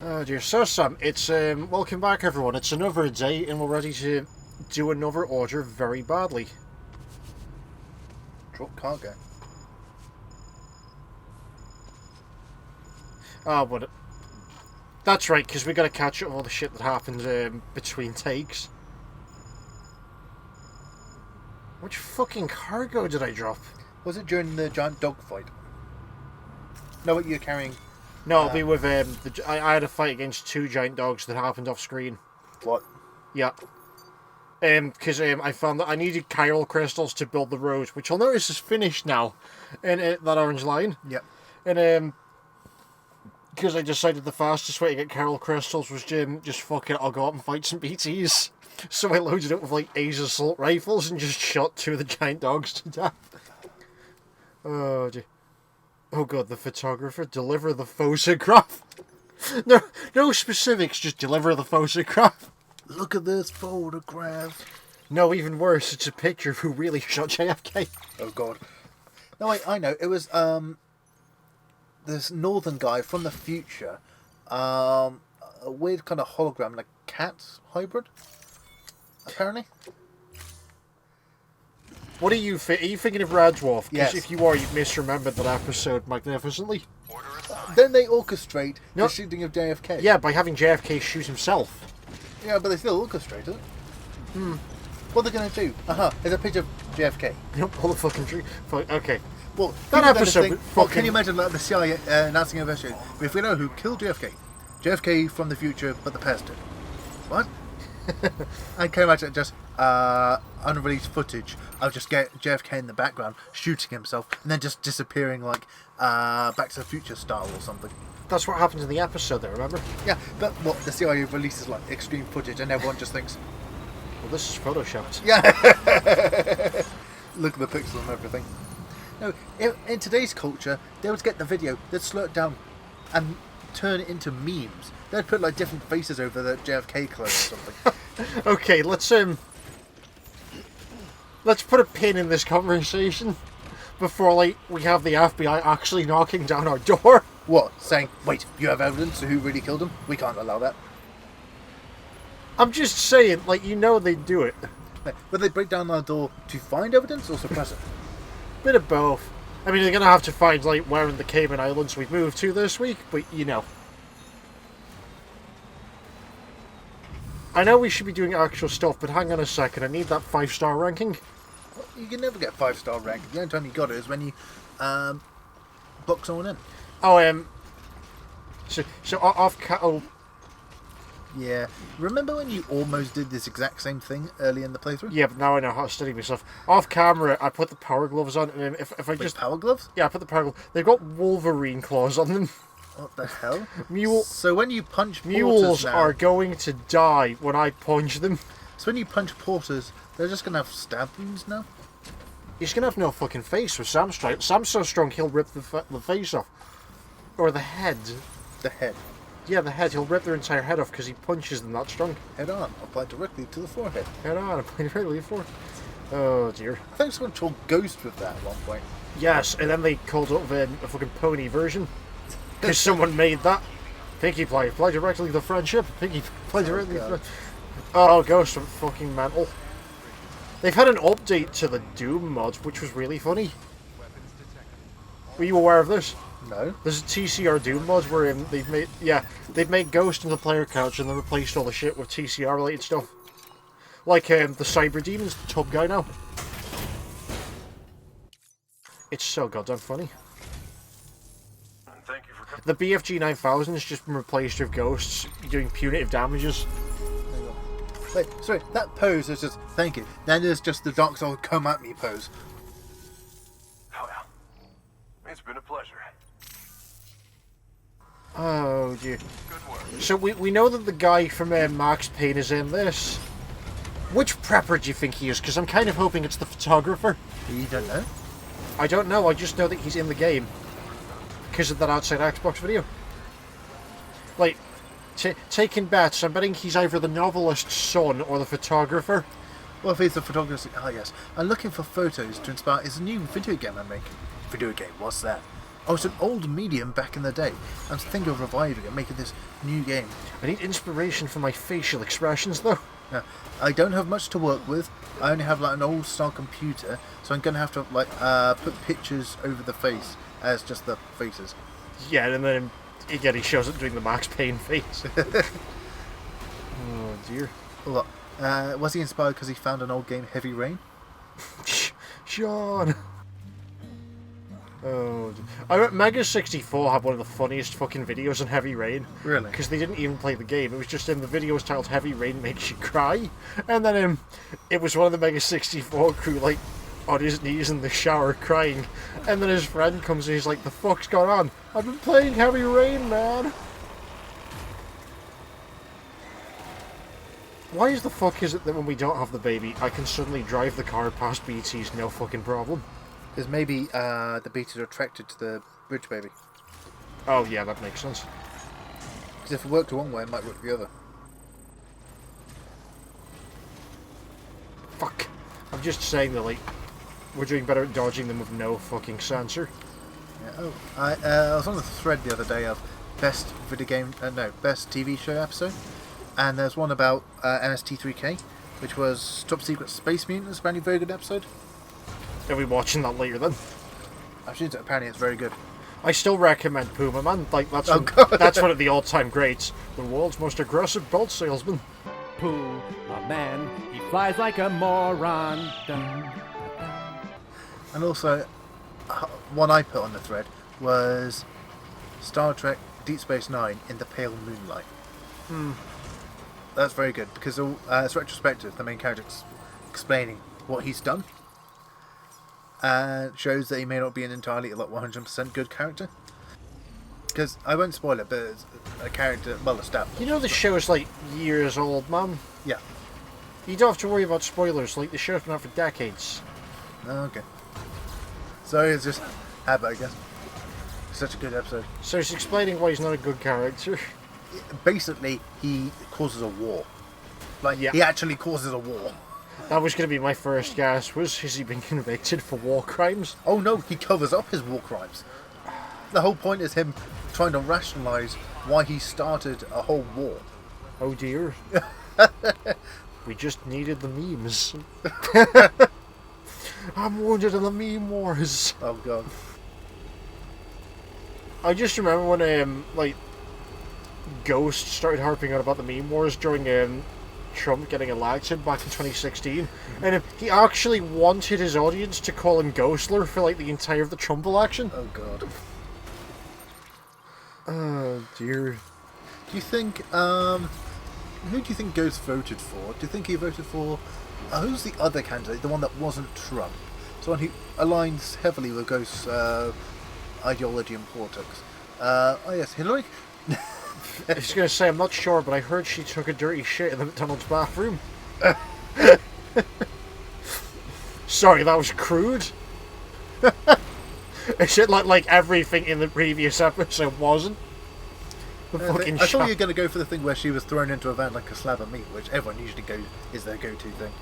Oh dear, so Sam, it's welcome back everyone. It's another day and we're ready to do another order very badly. Drop cargo. Oh, but that's right, because we got to catch up all the shit that happened between takes. Which fucking cargo did I drop? Was it during the giant dog fight? No, what you're carrying? No, it'll be with I had a fight against two giant dogs that happened off screen. What? Yeah. Because I found that I needed chiral crystals to build the road, which I'll notice is finished now, in that orange line. Yep. And because I decided the fastest way to get chiral crystals was just fuck it, I'll go out and fight some BTs. So I loaded up with like A's assault rifles and just shot two of the giant dogs to death. Oh dear. Oh god, the photographer, deliver the photograph. No specifics, just deliver the photograph. Look at this photograph. No, even worse, it's a picture of who really shot JFK. Oh god. No, wait, I know. It was this northern guy from the future. A weird kind of hologram, like cat hybrid. Apparently. What are you thinking of Red Dwarf? Because Yes. if you are, you've misremembered that episode magnificently. Then they orchestrate the shooting of JFK. Yeah, by having JFK shoot himself. Yeah, but they still orchestrate it. What are they going to do? There's a picture of JFK. Pull the fucking tree. Okay. Well, That people then episode think, was well, fucking- can you imagine like the CIA announcing a investigation? If we know who killed JFK, JFK from the future, but the past did. What? I can imagine just unreleased footage of just get JFK in the background shooting himself and then just disappearing like Back to the Future style or something. That's what happened in the episode, though, remember? Yeah, but what the CIA releases like extreme footage and everyone just thinks, Well, this is photoshopped. yeah, look at the pixels and everything. No, in today's culture, they would get the video, they'd slow it down and turn it into memes. They'd put like different faces over the JFK clothes or something. Okay, let's put a pin in this conversation before like we have the FBI actually knocking down our door. What? Saying, wait, you have evidence of who really killed him? We can't allow that. I'm just saying, like, you know they'd do it. Would they break down our door to find evidence or suppress it? Bit of both. I mean, they're gonna have to find like where in the Cayman Islands we've moved to this week, but you know. I know we should be doing actual stuff, but hang on a second, I need that 5-star ranking. You can never get 5-star rank. The only time you got it is when you box someone in. Oh, oh, Yeah. Remember when you almost did this exact same thing early in the playthrough? yeah, but now I know how to study myself. Off camera, I put the power gloves on, and if I Wait, just... power gloves? Yeah, I put the power gloves. They've got Wolverine claws on them. What the hell? So when you punch Mules porters now, are going to die when I punch them. so when you punch porters, they're just gonna have stab wounds now? He's gonna have no fucking face with Sam's strike. Sam's so strong he'll rip the face off. Or the head. The head. Yeah, the head. He'll rip their entire head off because he punches them that strong. Head on, applied directly to the forehead. Head on, I'm really for. Oh dear. I think someone told Ghost with that at one point. Yes, and then they called up a fucking pony version. Because someone made that. Pinky play. Apply directly to friendship. Pinky play directly to God. Oh, Ghost went fucking mental. They've had an update to the Doom mod, which was really funny. Were you aware of this? No. There's a TCR Doom mod where they've made Ghost in the player couch and then replaced all the shit with TCR related stuff. Like the Cyber Demon's the tub guy now. It's so goddamn funny. Thank you for The BFG 9000 has just been replaced with Ghosts doing punitive damages. There you go. Wait, sorry, that pose is just thank you. Then there's just the Dark Soul come at me pose. well, it's been a pleasure. Oh dear. Good work. So we know that the guy from Max Payne is in this. Which prepper do you think he is? Because I'm kind of hoping it's the photographer. You don't know? I don't know, I just know that he's in the game. Because of that outside Xbox video. Like, taking bets, I'm betting he's either the novelist's son or the photographer. Well, if he's the photographer, yes. I'm looking for photos to inspire his new video game I'm making. Video game, what's that? Oh, it's an old medium back in the day. I'm thinking of reviving it, making this new game. I need inspiration for my facial expressions, though. Now, I don't have much to work with. I only have like an old style computer, so I'm gonna have to like put pictures over the face as just the faces. Yeah, and then again he shows up doing the Max Payne face. Oh dear. Look, was he inspired because he found an old game, Heavy Rain? Sean. Oh, I remember Mega 64 had one of the funniest fucking videos on Heavy Rain. Really? Because they didn't even play the game. It was just in the video was titled Heavy Rain Makes You Cry. And then it was one of the Mega 64 crew, like, on his knees in the shower crying. And then his friend comes and he's like, the fuck's going on? I've been playing Heavy Rain, man. Why is the fuck is it that when we don't have the baby, I can suddenly drive the car past BTs no fucking problem? Because maybe the beaters are attracted to the bridge baby. Oh yeah, that makes sense. Because if it worked one way, it might work the other. Fuck. I'm just saying that, like, we're doing better at dodging them with no fucking sensor. Yeah, oh, I was on the thread the other day of best video game, best TV show episode, and there's one about MST3K, which was Top Secret Space Mutants. Apparently, very good episode. Are we watching that later then? I've seen it. Apparently, it's very good. I still recommend Puma Man. Like that's that's one of the all-time greats. The world's most aggressive belt salesman. Pooh, a man, he flies like a moron. Dun. And also, one I put on the thread was Star Trek Deep Space Nine in the pale moonlight. That's very good because it's retrospective. The main character explaining what he's done. And shows that he may not be an entirely like 100% good character. Because I won't spoil it, but it's a character well established. You know the show's like years old, man. Yeah. You don't have to worry about spoilers. Like the show's been out for decades. Oh, okay. So it's just habit, I guess. Such a good episode. So he's explaining why he's not a good character. Basically, he causes a war. Like Yeah. he actually causes a war. That was going to be my first guess. Has he been convicted for war crimes? Oh no, he covers up his war crimes. The whole point is him trying to rationalise why he started a whole war. Oh dear. We just needed the memes. I'm wounded in the meme wars. Oh god. I just remember when like Ghost started harping on about the meme wars during Trump getting elected back in 2016, and he actually wanted his audience to call him Ghostler for like the entire of the Trump election. Oh god. Oh dear. Do you think, who do you think Ghost voted for? Do you think he voted for, who's the other candidate, the one that wasn't Trump? Someone who aligns heavily with Ghost's ideology and politics. Oh yes, Hillary? I was going to say, I'm not sure, but I heard she took a dirty shit in the McDonald's bathroom. Sorry, that was crude. It's like everything in the previous episode wasn't. The fucking I thought you were going to go for the thing where she was thrown into a van like a slab of meat, which everyone usually is their go-to thing.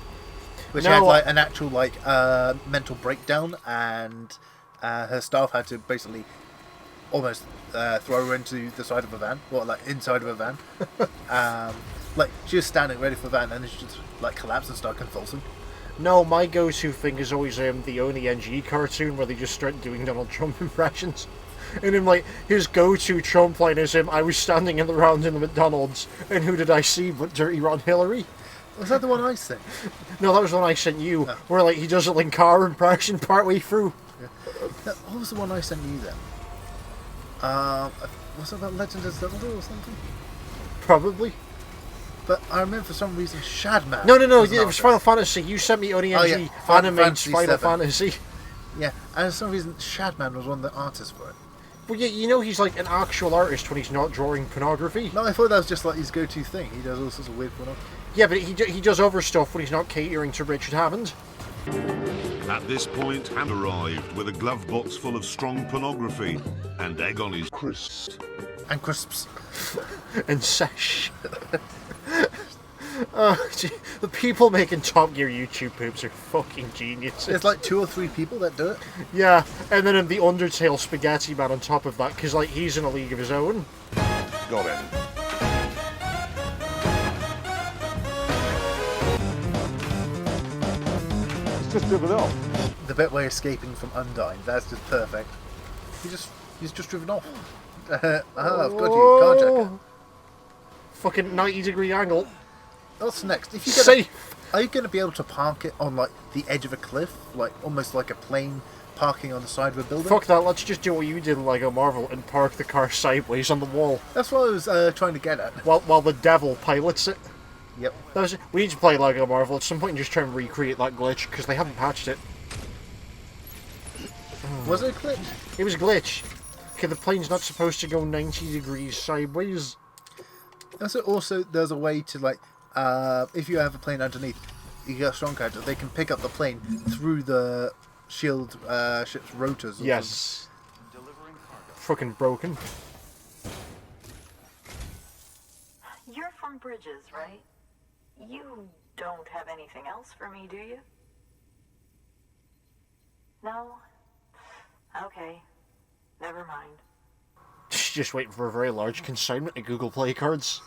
Which No, had like an actual like mental breakdown, and her staff had to basically almost throw her into the side of a van, or like inside of a van. Like she was standing ready for the van, and then she just like collapsed and started convulsing. No, my go-to thing is always the Oni NG cartoon where they just start doing Donald Trump impressions. And then, like, his go-to Trump line is I was standing in the round in the McDonald's, and who did I see but Dirty Ron Hillary? Was that the one I sent? No, that was the one I sent you, No. where, like, he does a Linkara impression partway through. Yeah. What was the one I sent you then? Was it about Legend of Zelda or something? Probably. But I remember for some reason Shadman. No, an it was artist. Final Fantasy. You sent me Oni NG Oh, yeah. Final animates Fantasy Final 7. Fantasy. Yeah, and for some reason Shadman was one of the artists for it. Well, yeah, you know he's like an actual artist when he's not drawing pornography. No, I thought that was just like his go-to thing. He does all sorts of weird pornography. Yeah, but he does other stuff when he's not catering to Richard Hammond. At this point, Ham arrived with a glove box full of strong pornography and egg on his crisps. And crisps. And Sesh. Gee, the people making Top Gear YouTube poops are fucking geniuses. There's like 2 or 3 people that do it. Yeah, and then the Undertale Spaghetti Man on top of that, because like he's in a league of his own. Got it. It's just driven off. The bit where escaping from Undyne, that's just perfect. He's just driven off. I've got you, carjacker. Fucking 90-degree angle. What's next? If you get Safe. Are you going to be able to park it on like the edge of a cliff, like almost like a plane parking on the side of a building? Fuck that, let's just do what you did in Lego Marvel and park the car sideways on the wall That's what I was trying to get at. while the devil pilots it. Yep. We need to play Lego Marvel at some point and just try and recreate that glitch, because they haven't patched it. Was it a glitch? It was a glitch. Okay, the plane's not supposed to go 90 degrees sideways. Also, there's a way to like, if you have a plane underneath, you get a strong character. They can pick up the plane through the shield ship's rotors. Yes. Fucking broken. You're from Bridges, right? You don't have anything else for me, do you? No? Okay. Never mind. Just waiting for a very large consignment of Google Play cards.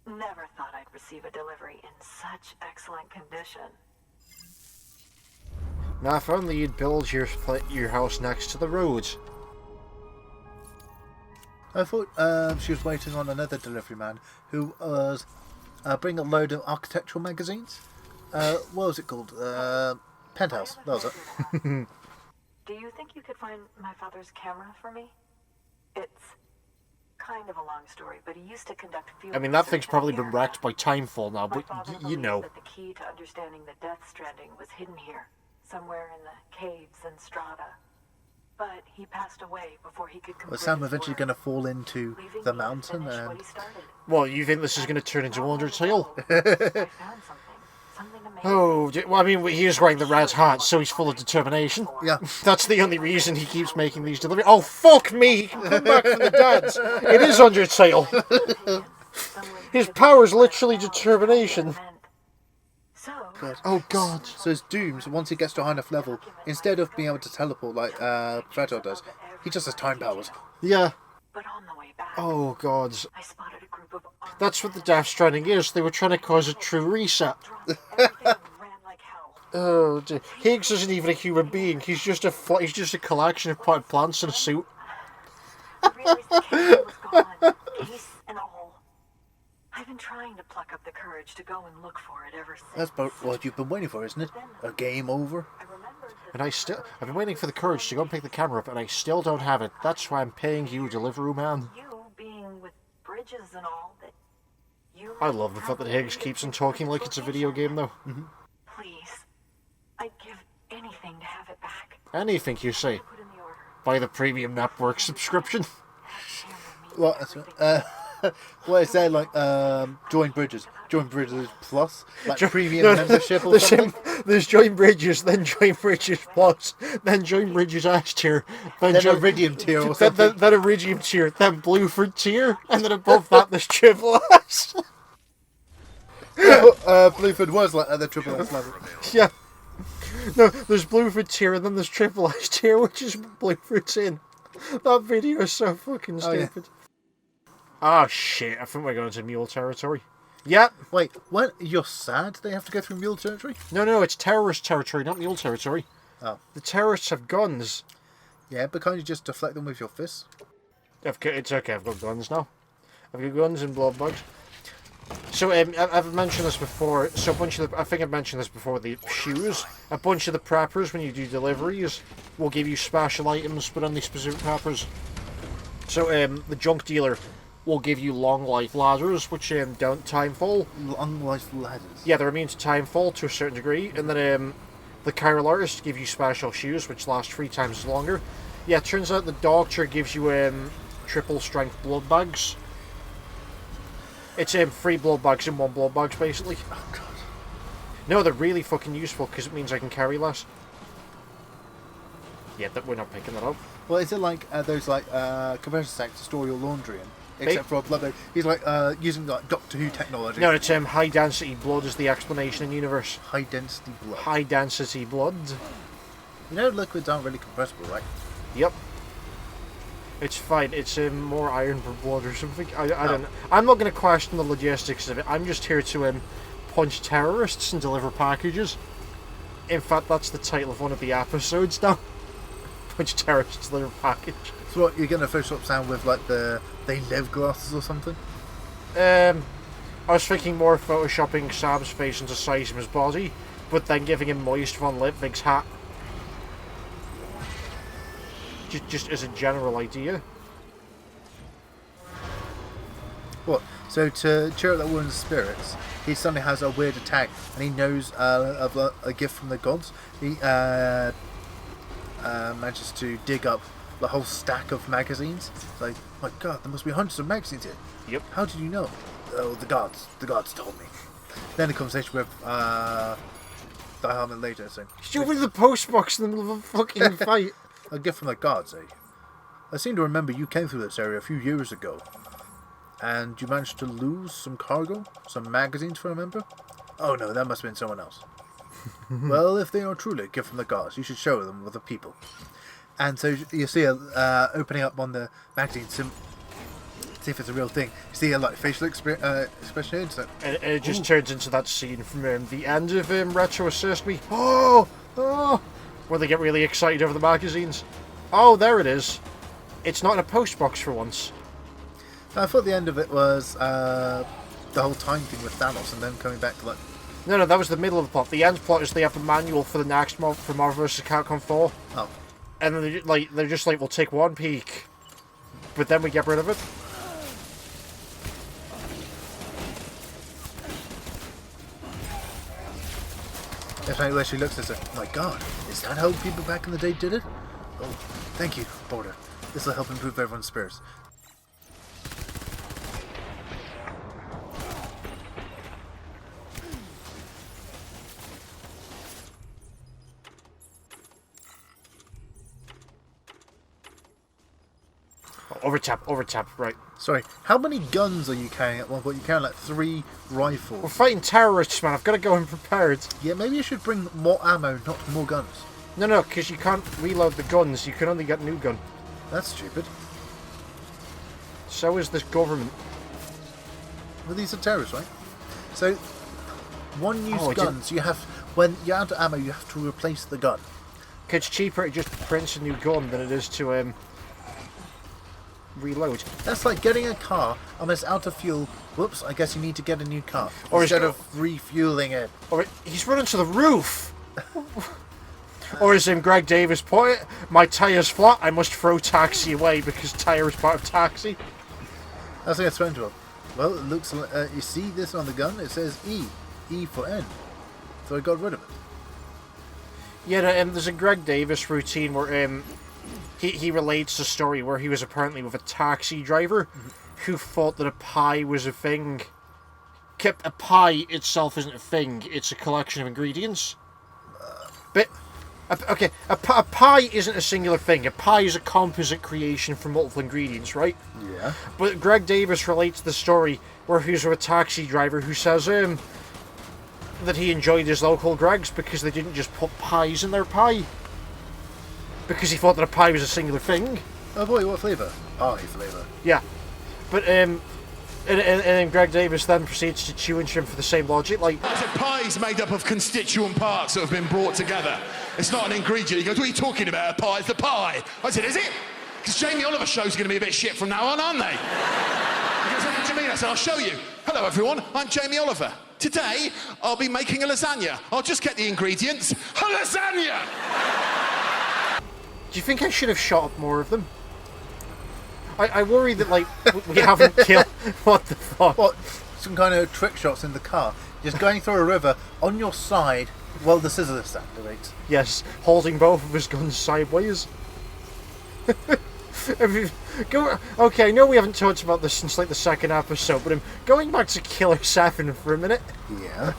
Never thought I'd receive a delivery in such excellent condition. Now, if only you'd build your house next to the road. I thought she was waiting on another delivery man who was bringing a load of architectural magazines. What was it called? Penthouse. That was it. Do you think you could find my father's camera for me? It's kind of a long story, but he used to conduct field I mean, that research thing's in probably the been area. wrecked by Timefall now, My but father you believed know. that the key to understanding the Death Stranding was hidden here, somewhere in the caves and strata. But he passed away before he could complete Was Sam his eventually work, going to fall into leaving the me to mountain? finish what And he started. Well, you think this is going to turn into Undertale? I found something amazing. Oh, well, I mean, he is wearing the red hat, so he's full of determination. yeah, That's the only reason he keeps making these deliveries. Oh, fuck me! He can come back from the dead! It is Undertale! His power's literally determination. So, Oh, God. so his dooms, once he gets to a high enough level, instead of being able to teleport like Fragile does, he just has time powers. Yeah. but on the way back, Oh, God. I spotted a group of armed That's what the Death Stranding is. They were trying to cause a true reset. drunk. Everything ran like hell. Oh, dear. Higgs isn't even a human being. He's just a collection of potted plants in a suit. I realized the camera was gone, case and all. I've been trying to pluck up the courage to go and look for it ever since. That's about what you've been waiting for, isn't it? A game over? I remembered that And I've been waiting for the courage to go and pick the camera up, and I still don't have it. That's why I'm paying you, Deliveroo Man. you being with Bridges and all, that you I love the fact that Higgs keeps on talking like it's a video game, though. Please. I'd give anything to have it back. Anything you say. Put in the order. Buy the premium network subscription. Camera me. What? What is that like? Join Bridges Plus, like premium membership or something. There's Join Bridges, then Join Bridges Plus, then Join Bridges S tier, then Then Iridium tier or then, something. then Iridium tier, then Blueford tier, and then above that there's Triple S. Blueford was like at the Triple S level. Yeah. No, there's Blueford tier, and then there's Triple S tier, which is Blueford's in. That video is so fucking Oh, yeah. stupid. Ah, shit, I think we're going into mule territory. Yep. Wait, what? You're sad they have to go through mule territory? No, it's terrorist territory, not mule territory. Oh. The terrorists have guns. Yeah, but can't you just deflect them with your fists? It's okay, I've got guns now. I've got guns and blood bugs. So, I've mentioned this before. So, I think I've mentioned this before, the shoes. A bunch of the preppers, when you do deliveries, will give you special items, but only specific preppers. So, the junk dealer will give you long life ladders, which don't timefall. Long life ladders. Yeah, they're immune to timefall to a certain degree. And then the chiral artist give you special shoes, which last 3 times longer. Yeah, it turns out the doctor gives you triple strength blood bags. It's 3 blood bags in 1 blood bags, basically. Oh god. No, they're really fucking useful because it means I can carry less. Yeah, we're not picking that up. Well, is it like those like compressor sacks to store your laundry in? except for blood. He's like using like Doctor Who technology. No, it's high density blood is the explanation in the universe. High density blood. High density blood. You know, liquids aren't really compressible, right? Yep. It's fine. It's more iron per blood or something. I don't know. I'm not going to question the logistics of it. I'm just here to punch terrorists and deliver packages. In fact, that's the title of one of the episodes now. Punch terrorists, deliver package. So what, you're going to Photoshop sound with like the They Live glasses or something? I was thinking more of photoshopping Sam's face into Seism's body, but then giving him Moist von Litvig's hat. Just as a general idea. What? So to cheer up that woman's spirits, he suddenly has a weird attack, and he knows of a gift from the gods. He manages to dig up the whole stack of magazines. It's like, my God, there must be hundreds of magazines here. Yep. How did you know? Oh, the gods told me. Then a conversation with Die Hard later saying, Still with the postbox in the middle of a fucking fight. a gift from the gods, eh? I seem to remember you came through this area a few years ago. And you managed to lose some cargo? Some magazines, if I remember? Oh no, that must have been someone else. Well, if they are truly a gift from the gods, you should show them with the people. And so you see opening up on the magazine, see if it's a real thing. You see a like facial expression here. So, And it just turns into that scene from the end of Retro Assist Me. Oh! Where they get really excited over the magazines. Oh, there it is. It's not in a postbox for once. I thought the end of it was the whole time thing with Thanos and then coming back to like... No, that was the middle of the plot. The end plot is they have the manual for the next month for Marvel vs. Capcom 4. Oh. And then they're just like, we'll take one peek. But then we get rid of it. That's right, where she looks and says, my God, is that how people back in the day did it? Oh, thank you, Porter. This will help improve everyone's spirits. Over tap, right. Sorry, how many guns are you carrying at one point? You carry like 3 rifles. We're fighting terrorists, man. I've got to go in prepared. Yeah, maybe you should bring more ammo, not more guns. No, because you can't reload the guns. You can only get a new gun. That's stupid. So is this government. Well, these are terrorists, right? So, one use Oh, guns, you have... When you're out of ammo, you have to replace the gun. It's cheaper to just print a new gun than it is to reload. That's like getting a car, and it's out of fuel. Whoops, I guess you need to get a new car. Or instead of refueling it. Or he's running to the roof. Or as Greg Davis put it, my tyre's flat, I must throw taxi away because tire is part of taxi. That's like a SpongeBob. Well, it looks like, you see this on the gun? It says E. E for N. So I got rid of it. Yeah, there's a Greg Davis routine where he relates a story where he was apparently with a taxi driver who thought that a pie was a thing. A pie itself isn't a thing, it's a collection of ingredients. But, okay, a pie isn't a singular thing. A pie is a composite creation from multiple ingredients, right? Yeah. But Greg Davis relates the story where he's with a taxi driver who says that he enjoyed his local Greg's because they didn't just put pies in their pie. Because he thought that a pie was a singular thing. Oh boy, what flavour? Pie flavour. Yeah. But, and then Greg Davis then proceeds to challenge him for the same logic, like... I said pie's made up of constituent parts that have been brought together. It's not an ingredient. He goes, what are you talking about? A pie? It's the pie. I said, is it? Because Jamie Oliver's show's going to be a bit shit from now on, aren't they? He goes, what do you mean? I said, I'll show you. Hello, everyone. I'm Jamie Oliver. Today, I'll be making a lasagna. I'll just get the ingredients. A lasagna! Do you think I should have shot up more of them? I worry that, like, we haven't killed... What the fuck? What? Some kind of trick shots in the car. Just going through a river on your side while the scissors activates. Yes, holding both of his guns sideways. Okay, I know we haven't talked about this since, like, the second episode, but going back to Killer 7 for a minute. Yeah.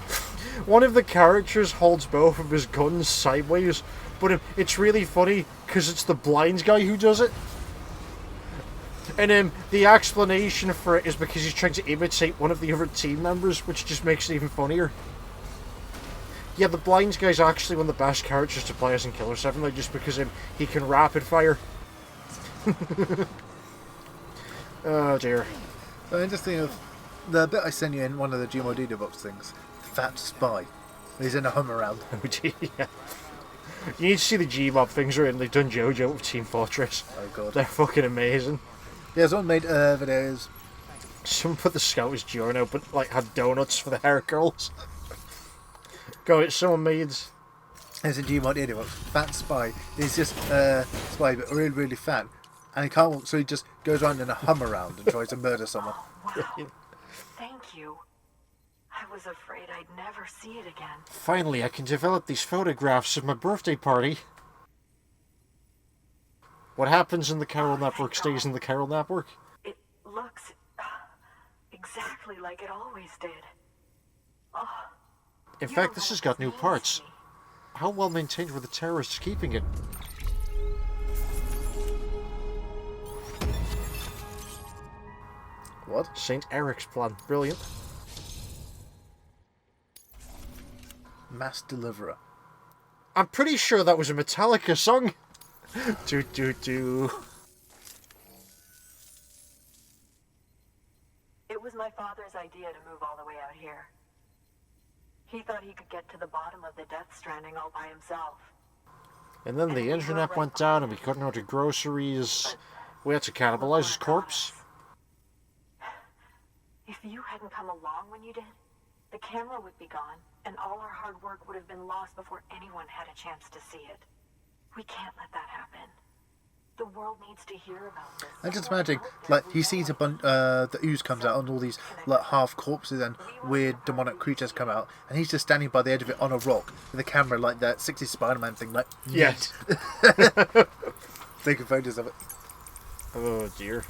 One of the characters holds both of his guns sideways, but it's really funny because it's the blind guy who does it. And the explanation for it is because he's trying to imitate one of the other team members, which just makes it even funnier. Yeah, the blind guy's actually one of the best characters to play as in Killer 7, like, just because he can rapid fire. Oh dear. I'm just thinking of the bit I sent you in one of the Gmodino box things. Fat Spy. He's in a hum around. Oh dear, yeah. You need to see the Gmob things where they've done JoJo with Team Fortress. Oh god. They're fucking amazing. Yeah, someone made videos. Someone put the Scout as Giorno, but like had donuts for the hair curls. Go, it's someone made. There's a Gmod idiot. Fat Spy. He's just spy, but really, really fat, and he can't walk, so he just goes around in a hum around and tries to murder someone. Wow. Thank you. I was afraid I'd never see it again. Finally, I can develop these photographs of my birthday party. What happens in the Chiral Network stays in the Chiral Network. It looks exactly like it always did. Oh, In fact, this has got new parts. How well maintained were the terrorists keeping it? What? St. Eric's plan. Brilliant. Mass Deliverer. I'm pretty sure that was a Metallica song. Do do do. it was my father's idea to move all the way out here. He thought he could get to the bottom of the Death Stranding all by himself. And then the internet went down and we couldn't order groceries. We had to cannibalize his corpse. If you hadn't come along when you did, the camera would be gone, and all our hard work would have been lost before anyone had a chance to see it. We can't let that happen. The world needs to hear about this. I just imagine, like, he sees a bunch, the ooze comes out and all these, like, half corpses and weird demonic creatures come out, and he's just standing by the edge of it on a rock with a camera like that 60s Spider-Man thing, like, Yes. taking photos of it. Oh dear.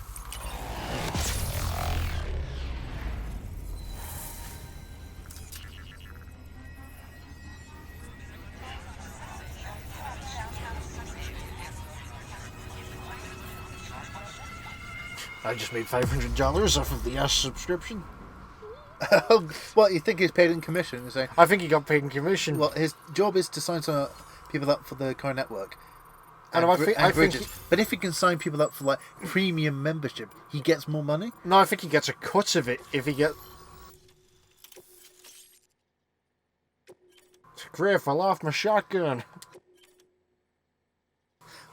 I just made $500 off of the S subscription. Well, you think he's paid in commission? So, I think he got paid in commission. well, his job is to sign some people up for the car network. And I think bridges. But if he can sign people up for like premium membership, he gets more money. No, I think he gets a cut of it if he get. Griff, I lost my shotgun.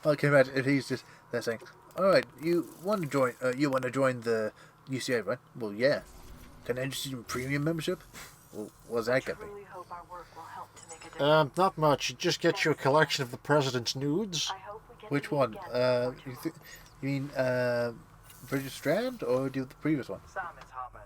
I can imagine if he's just there saying, "All right, you want to join? You want to join the UCA, right? Well, yeah. Can I interest you in premium membership? Well, what's that gonna be? Truly hope our work will help to make a difference. Not much. It just gets you a collection of the president's nudes. I hope we get to Which meet one? again. You mean British Strand or do the previous one? Sam, it's Hartman.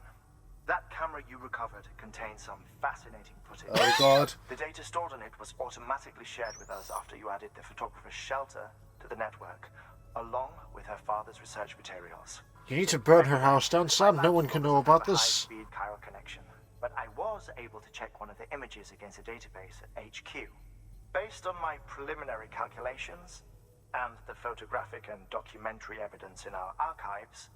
That camera you recovered contains some fascinating footage. Oh God! The data stored on it was automatically shared with us after you added the photographer's shelter to the network, along with her father's research materials. You need to burn her house down, Sam. No one can know about this. High-speed chiral connection, but I was able to check one of the images against a database at HQ. Based on my preliminary calculations and the photographic and documentary evidence in our archives,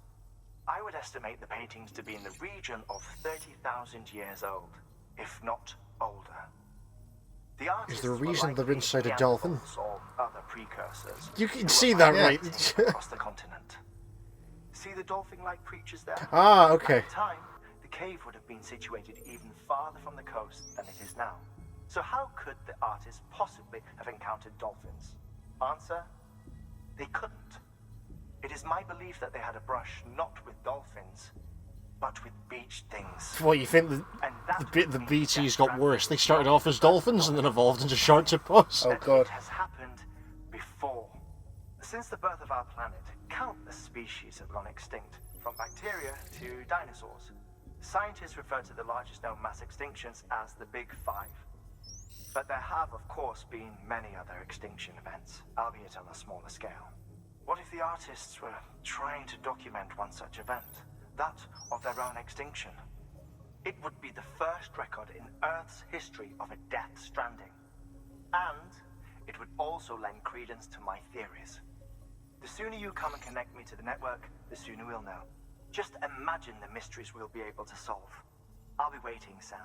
I would estimate the paintings to be in the region of 30,000 years old, if not older. The Is there a artists were reason they're likely inside a dolphin? Neanderthals or other precursors. You can who see were that, migrating right? across the continent. See the dolphin-like creatures there? Ah, okay. At the time, the cave would have been situated even farther from the coast than it is now. So how could the artists possibly have encountered dolphins? Answer: they couldn't. It is my belief that they had a brush not with dolphins, but with beach things. What, you think And that the would mean BTs that got worse? They started off as dolphins and then evolved into sharks and puss. Oh that God! It has happened before. Since the birth of our planet, countless species have gone extinct, from bacteria to dinosaurs. Scientists refer to the largest known mass extinctions as the Big Five. But there have, of course, been many other extinction events, albeit on a smaller scale. What if the artists were trying to document one such event, that of their own extinction? It would be the first record in Earth's history of a death stranding. And it would also lend credence to my theories. The sooner you come and connect me to the network, the sooner we'll know. Just imagine the mysteries we'll be able to solve. I'll be waiting, Sam.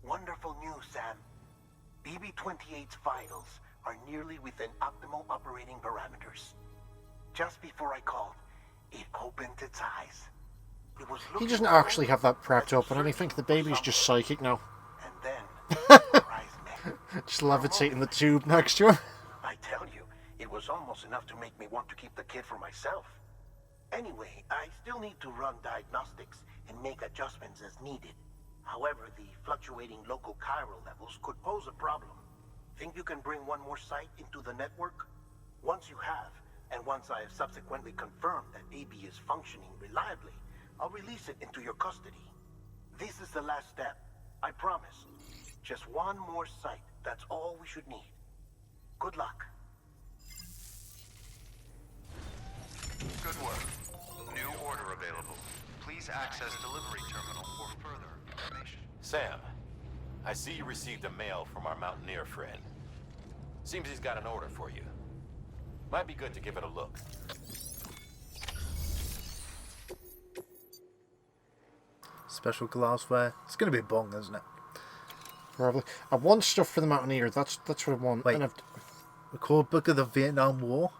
Wonderful news, Sam. BB-28's vitals are nearly within optimal operating parameters. Just before I called, it opened its eyes. It was He looking doesn't actually have that prepped up, and I think the baby's just psychic now. And then, surprise me. Just levitating the tube next to him. I tell you, it was almost enough to make me want to keep the kid for myself. Anyway, I still need to run diagnostics and make adjustments as needed. However, the fluctuating local chiral levels could pose a problem. Think you can bring one more site into the network? Once you have, and once I have subsequently confirmed that AB is functioning reliably, I'll release it into your custody. This is the last step. I promise. Just one more site. That's all we should need. Good luck. Good work. New order available. Please access delivery terminal for further information. Sam, I see you received a mail from our mountaineer friend. Seems he's got an order for you. Might be good to give it a look. Special glassware. It's going to be a bong, isn't it? Probably. I want stuff for the Mountaineer. That's what I want. Wait. And Record book of the Vietnam War?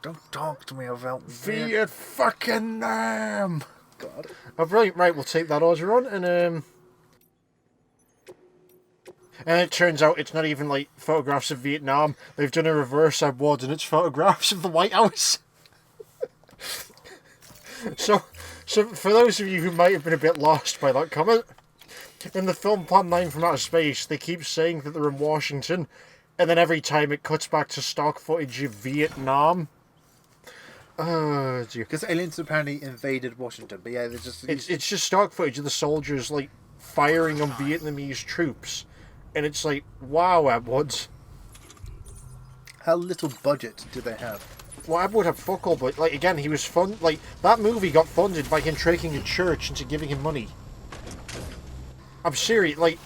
Don't talk to me about Viet fucking Nam! God. Oh, brilliant. Right, we'll take that order on, and it turns out it's not even, like, photographs of Vietnam. They've done a reverse Edward, and it's photographs of the White House. So for those of you who might have been a bit lost by that comment, in the film Plan 9 from Outer Space, they keep saying that they're in Washington, and then every time it cuts back to stock footage of Vietnam. Oh, dear. Because aliens apparently invaded Washington, but yeah, they're just... It's just stock footage of the soldiers, like, firing on Vietnamese troops. And it's like, wow, Edwards. How little budget do they have? Well, Edward had fuck all, but, like, again, he was like, that movie got funded by him tricking a church into giving him money. I'm serious, like,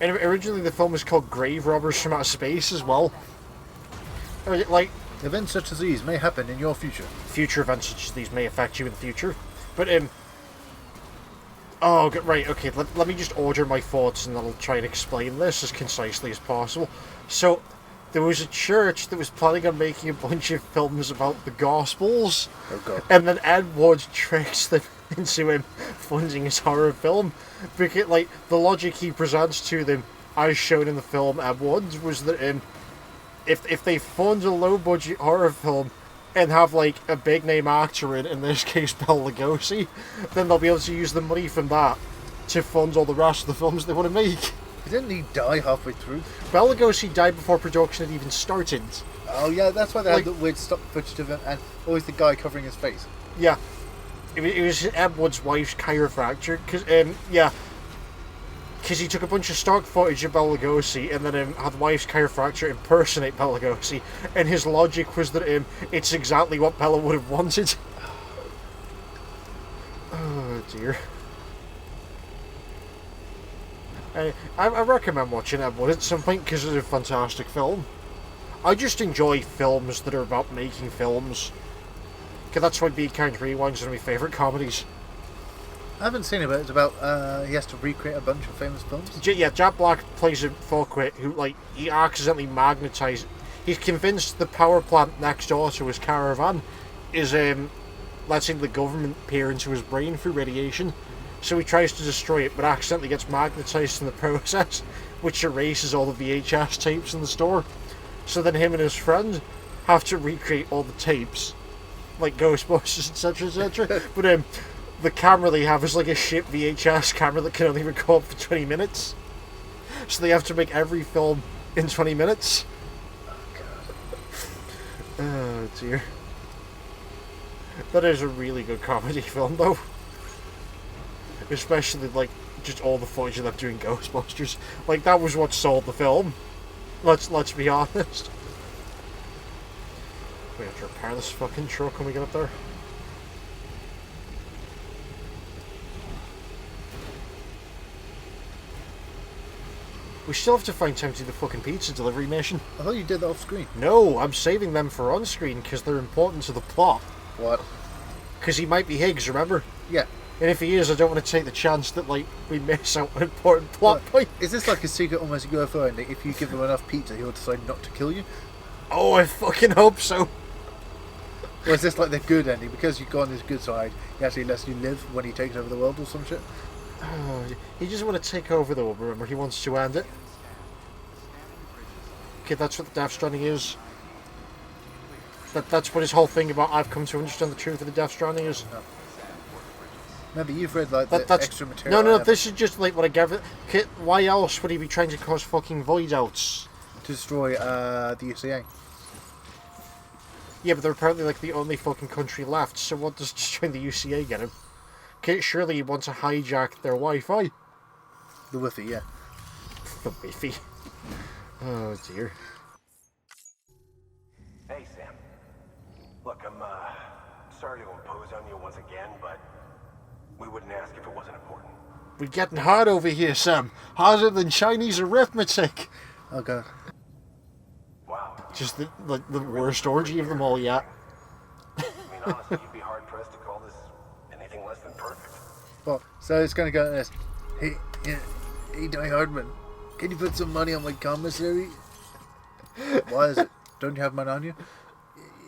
and originally the film was called Grave Robbers from Outer Space as well. Like, events such as these may happen in your future. Future events such as these may affect you in the future. But, oh, right, okay, let me just order my thoughts and I'll try and explain this as concisely as possible. So, there was a church that was planning on making a bunch of films about the Gospels. Oh, God. And then Edward tricks them into him funding his horror film. Because, like, the logic he presents to them, as shown in the film Edward, was that if they fund a low-budget horror film and have, like, a big-name actor in this case Bela Lugosi, then they'll be able to use the money from that to fund all the rest of the films they want to make. Didn't he die halfway through? Bela Lugosi died before production had even started. Oh yeah, that's why they had the weird stock footage of him and always the guy covering his face. Yeah. It was Edward's wife's chiropractor, because he took a bunch of stock footage of Bela Lugosi and then had the wife's chiropractor impersonate Bela Lugosi, and his logic was that it's exactly what Bela would have wanted. Oh dear. I recommend watching Edward at some point because it's a fantastic film. I just enjoy films that are about making films. Because that's why Be Kind Rewind's one of my favourite comedies. I haven't seen it, but it's about he has to recreate a bunch of famous films. Yeah, Jack Black plays a fuckwit who, like, he accidentally magnetised. He's convinced the power plant next door to his caravan is letting the government peer into his brain through radiation. So he tries to destroy it, but accidentally gets magnetised in the process, which erases all the VHS tapes in the store. So then him and his friend have to recreate all the tapes, like Ghostbusters, etc., etc. But the camera they have is like a shit VHS camera that can only record for 20 minutes. So they have to make every film in 20 minutes. Oh, God. Oh, dear. That is a really good comedy film, though. Especially, like, just all the footage of them doing Ghostbusters. Like, that was what sold the film. Let's be honest. We have to repair this fucking truck when we get up there. We still have to find time to do the fucking pizza delivery mission. I thought you did that off screen. No, I'm saving them for on screen because they're important to the plot. What? Because he might be Higgs, remember? Yeah. And if he is, I don't want to take the chance that, like, we miss out an important plot point. Is this like a secret almost UFO ending? If you give him enough pizza, he'll decide not to kill you? Oh, I fucking hope so. Or is this like the good ending? Because you've gone his good side, he actually lets you live when he takes over the world or some shit? Oh, he doesn't want to take over, though, remember? He wants to end it. Okay, that's what the Death Stranding is. That's what his whole thing about I've come to understand the truth of the Death Stranding is. No. Maybe you've read like the extra material. No, this is just like what I gathered. Okay, why else would he be trying to cause fucking void outs? To destroy the UCA. Yeah, but they're apparently like the only fucking country left, so what does destroying the UCA get him? Okay, surely he wants to hijack their Wi-Fi. The Wi-Fi, yeah. The Wi-Fi. Oh dear. Hey, Sam. Look, I'm sorry to impose on you once again, but we wouldn't ask if it wasn't important. We're getting hard over here, Sam. Harder than Chinese arithmetic. Oh god. Wow. Just the worst orgy of them all yet. I mean, honestly, you'd be hard-pressed to call this anything less than perfect. Well, so it's gonna go like this. Hey, Die Hardman, can you put some money on my commissary? Why is it? Don't you have money on you?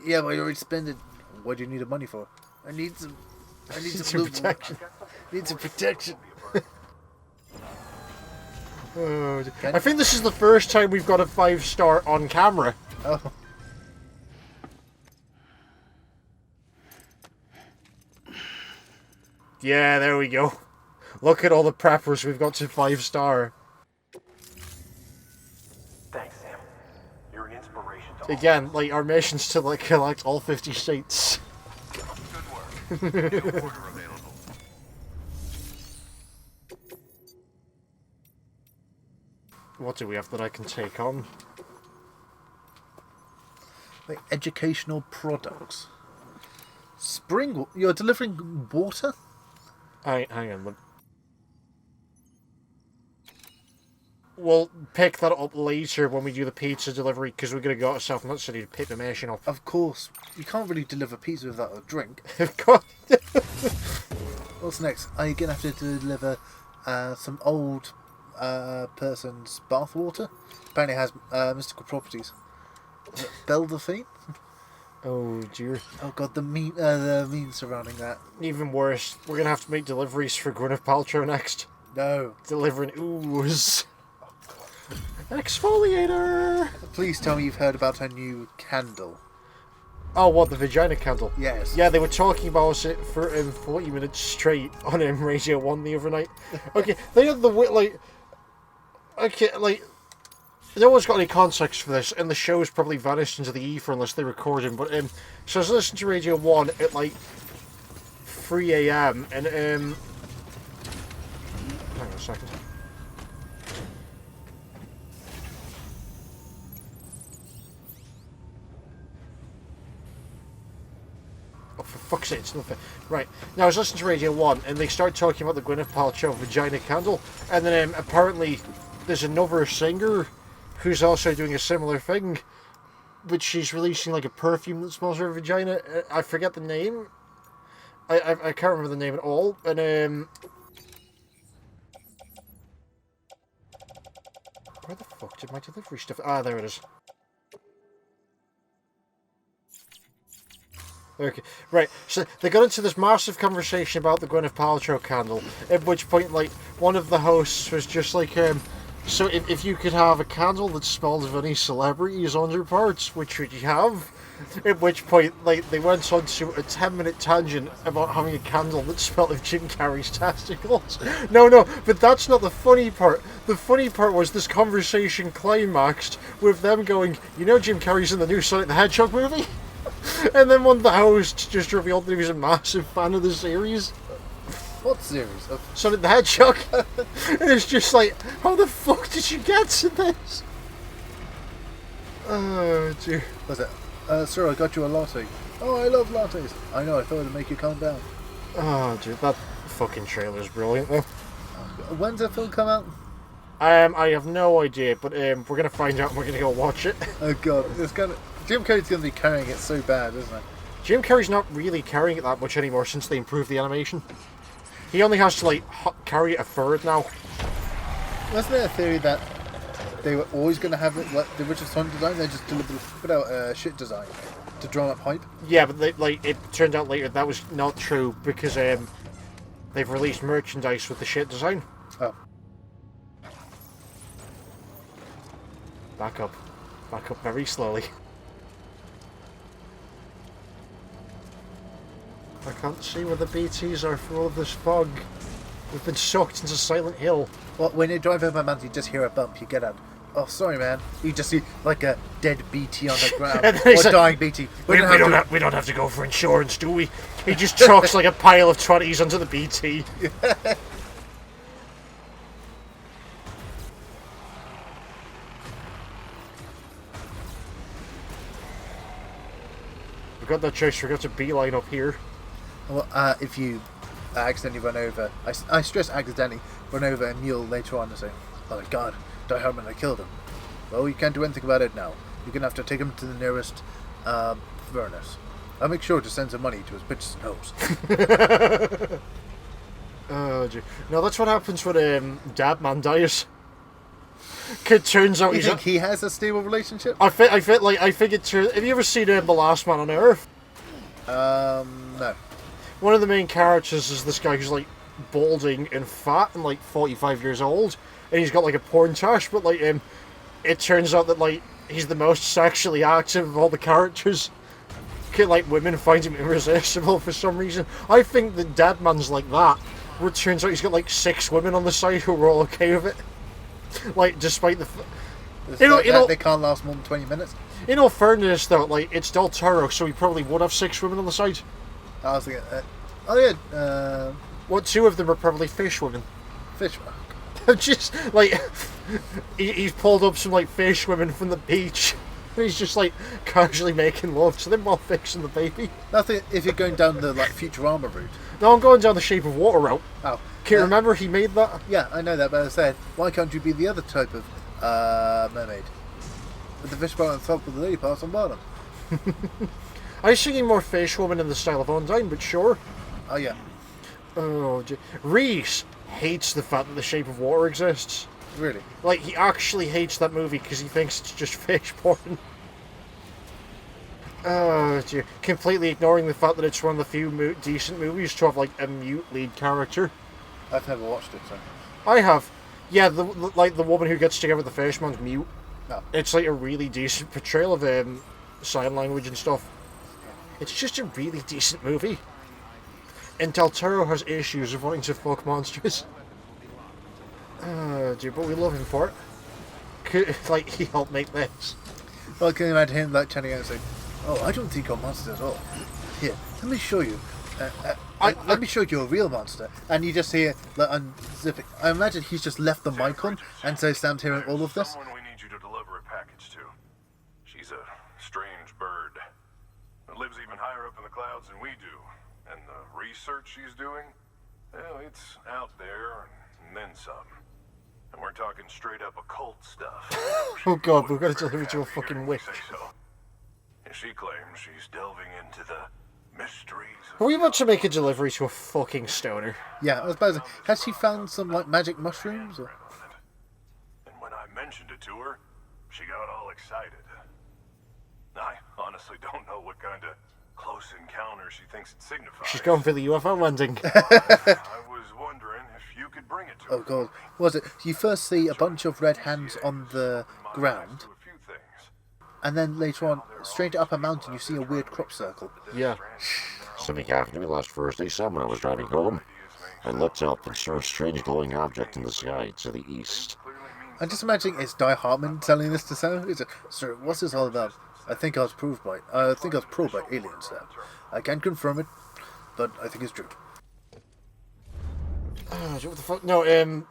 Yeah, but I already spent it. What do you need the money for? I need some protection. Need some protection. Oh, I think this is the first time we've got a 5-star on camera. Oh. Yeah, there we go. Look at all the preppers we've got to 5-star. Thanks, Sam. You're an inspiration to all. Again, like our mission's to like collect all 50 states. Good work. New order available. What do we have that I can take on? Like educational products. You're delivering water? Hang on. We'll pick that up later when we do the pizza delivery, because we're going to go to South Nut City to pick the mission up. Of course. You can't really deliver pizza without a drink. Of course. What's next? Are you going to have to deliver some old person's bath water? Apparently it has mystical properties. Beldaphine? Oh dear. Oh god, the meme surrounding that. Even worse, we're going to have to make deliveries for Gwyneth Paltrow next. No. Delivering ooze. Exfoliator! Please tell me you've heard about her new candle. Oh, what, the vagina candle? Yes. Yeah, they were talking about it for 40 minutes straight on Radio 1 the other night. Okay, they had the like... Okay, like... No one's got any context for this, and the show's probably vanished into the ether unless they record him, but, so I was listening to Radio 1 at, like, 3 AM, and, hang on a second. Oh, for fuck's sake, it's nothing. Right, now I was listening to Radio 1, and they started talking about the Gwyneth Paltrow vagina candle, and then, apparently, there's another singer who's also doing a similar thing, but she's releasing like a perfume that smells her vagina. I forget the name. I can't remember the name at all. And where the fuck did my delivery stuff? Ah, there it is. Okay, right, so they got into this massive conversation about the Gwyneth Paltrow candle, at which point, like, one of the hosts was just like, so if you could have a candle that smells of any celebrity's underparts, which would you have? At which point, like, they went on to a 10-minute tangent about having a candle that smelled of Jim Carrey's testicles. No, but that's not the funny part. The funny part was this conversation climaxed with them going, you know Jim Carrey's in the new Sonic the Hedgehog movie? And then one of the hosts just revealed that he was a massive fan of the series. What series? Sonic the Hedgehog. And it's just like, how the fuck did you get to this? Oh dear. What's it? Sir, I got you a latte. Oh, I love lattes. I know, I thought it'd make you calm down. Oh dude, that fucking trailer's brilliant though. When's that film come out? I have no idea, but we're gonna find out and we're gonna go watch it. Oh god, Jim Carrey's gonna be carrying it so bad, isn't it? Jim Carrey's not really carrying it that much anymore since they improved the animation. He only has to like carry it a third now. Wasn't there a theory that they were always going to have it like the original Sonic design? They just deliberately put out a shit design to draw up hype. Yeah, but it turned out later that was not true because they've released merchandise with the shit design. Oh. Back up very slowly. I can't see where the BTs are for all of this fog. We've been sucked into Silent Hill. Well, when you drive over a mountain, you just hear a bump, you get out. Oh, sorry, man. You just see like a dead BT on the ground. Or dying BT. We don't have to go for insurance, do we? He just chucks like a pile of 20s onto the BT. We've got no choice, we've got to beeline up here. Well, if you accidentally run over, I stress accidentally, run over a mule later on and say, oh my god, Die Hardman, I killed him. Well, you can't do anything about it now. You're going to have to take him to the nearest furnace. I'll make sure to send some money to his bitch's nose. Oh, dear. No, that's what happens when Dabman dies. It turns out you think he has a stable relationship? I think it turns. Have you ever seen The Last Man on Earth? No. One of the main characters is this guy who's like balding and fat and like 45 years old, and he's got like a porn tash, but like it turns out that like he's the most sexually active of all the characters. Like women find him irresistible for some reason. I think that Deadman's like that, where it turns out he's got like 6 women on the side who are all okay with it. Like despite the, they can't last more than 20 minutes. In all fairness, though, like it's Del Toro, so he probably would have 6 women on the side. I was thinking, oh yeah. What 2 of them are probably fish women? Fish. Just like he's pulled up some like fish women from the beach. He's just like casually making love to them while fixing the baby. That's it, if you're going down the like Futurama route. No, I'm going down the Shape of Water route. Oh. Can you remember he made that? Yeah, I know that, but I said, why can't you be the other type of mermaid? With the fish part on top with the lady parts on bottom. I was thinking more fish woman in the style of Undine, but sure. Oh yeah. Oh, Reese hates the fact that the Shape of Water exists. Really? Like, he actually hates that movie because he thinks it's just fish porn. Oh, dear. Completely ignoring the fact that it's one of the few decent movies to have, like, a mute lead character. I've never watched it, so... I have. Yeah, the woman who gets together with the fishman's mute. Oh. It's, like, a really decent portrayal of sign language and stuff. It's just a really decent movie. And Del Toro has issues of wanting to fuck monsters. Oh, dear, but we love him for it. Like, he helped make this. Well, can you imagine him, like, turning out and saying, oh, I don't think you're monsters at all. Here, let me show you. Let me show you a real monster. And you just hear, like, unzipping. I imagine he's just left the mic on, and so Sam's hearing all of this. We need you to deliver a package to. She's a strange bird. It lives even higher up in the clouds than we do. And the research she's doing, well, it's out there, and then some. And we're talking straight up occult stuff. Oh god, we've got to deliver to a fucking witch. So. And she claims she's delving into the mysteries. Are we about to make a delivery to a fucking stoner? Yeah, I was about to say, has she found some, like, magic mushrooms? Or? And when I mentioned it to her, she got all excited. I honestly don't know what kind of close encounter she thinks it signifies. She's going for the UFO landing. I was wondering if you could bring it to her. Oh god, what was it? You first see a bunch of red hands on the ground, and then later on, straight up a mountain, you see a weird crop circle. Yeah. Something happened to me last Thursday when I was driving home. I looked up and saw a strange glowing object in the sky to the east. I'm just imagining it's Die Hardman telling this to Sam. He's like, sir, what's this all about? I think I was probed by aliens there. I can't confirm it, but I think it's true. What the fuck? No, I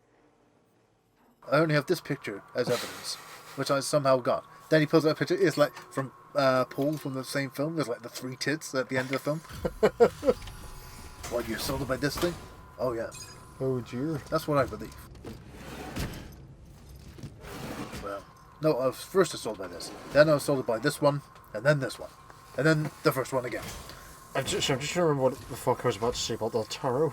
only have this picture as evidence, which I somehow got. Then he pulls out a picture. It's like from Paul from the same film. There's like the 3 tits at the end of the film. What, you're sold by this thing? Oh yeah. Oh dear. That's what I believe. No, I was first assaulted by this. Then I was assaulted by this one, and then this one. And then the first one again. I'm just trying to remember what the fuck I was about to say about Del Toro.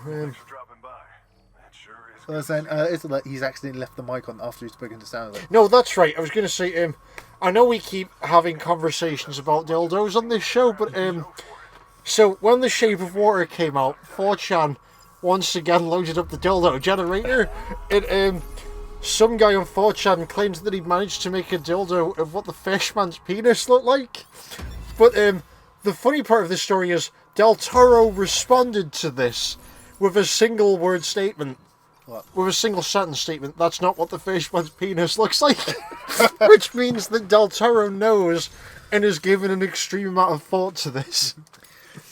So I was saying, is it that he's accidentally left the mic on after he's spoken to Stanley? No, that's right. I was going to say, I know we keep having conversations about dildos on this show, but, so when The Shape of Water came out, 4chan once again loaded up the dildo generator, and, some guy on 4chan claims that he managed to make a dildo of what the fishman's penis looked like. But, the funny part of this story is Del Toro responded to this with a single word statement. What? With a single sentence statement, that's not what the fishman's penis looks like. Which means that Del Toro knows and has given an extreme amount of thought to this.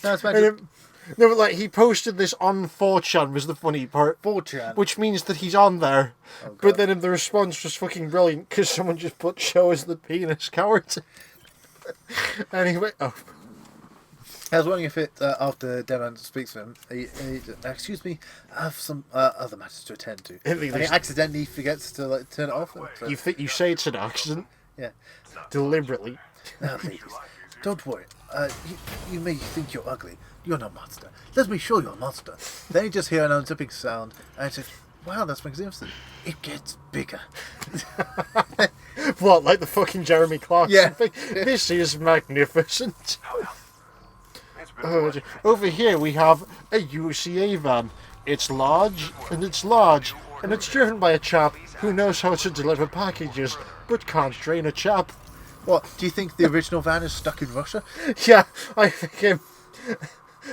That's no, but like, he posted this on 4chan was the funny part. 4chan? Which means that he's on there. But then the response was fucking brilliant because someone just put show us the penis, coward. Anyway, I was wondering if it, after Devon speaks to him, he excuse me, I have some other matters to attend to. And he accidentally forgets to like turn it off. So. You say it's an accident? Yeah. Deliberately. Now, ladies, don't worry. You may think you're ugly. You're no monster. Let me show you a monster. Then you just hear an unzipping sound, and it's like, wow, that's magnificent. It gets bigger. What, like the fucking Jeremy Clarkson Yeah. thing? This is magnificent. Over here we have a UCA van. It's large, and it's driven by a chap who knows how to deliver packages, but can't train a chap. What, do you think the original van is stuck in Russia? Yeah, I think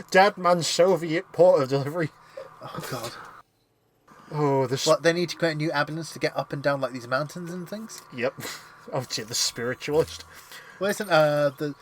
Dead Man's Soviet port of delivery. Oh, God. Oh, this. What, they need to create a new ambulance to get up and down like these mountains and things? Yep. I would say the spiritualist. Well, isn't the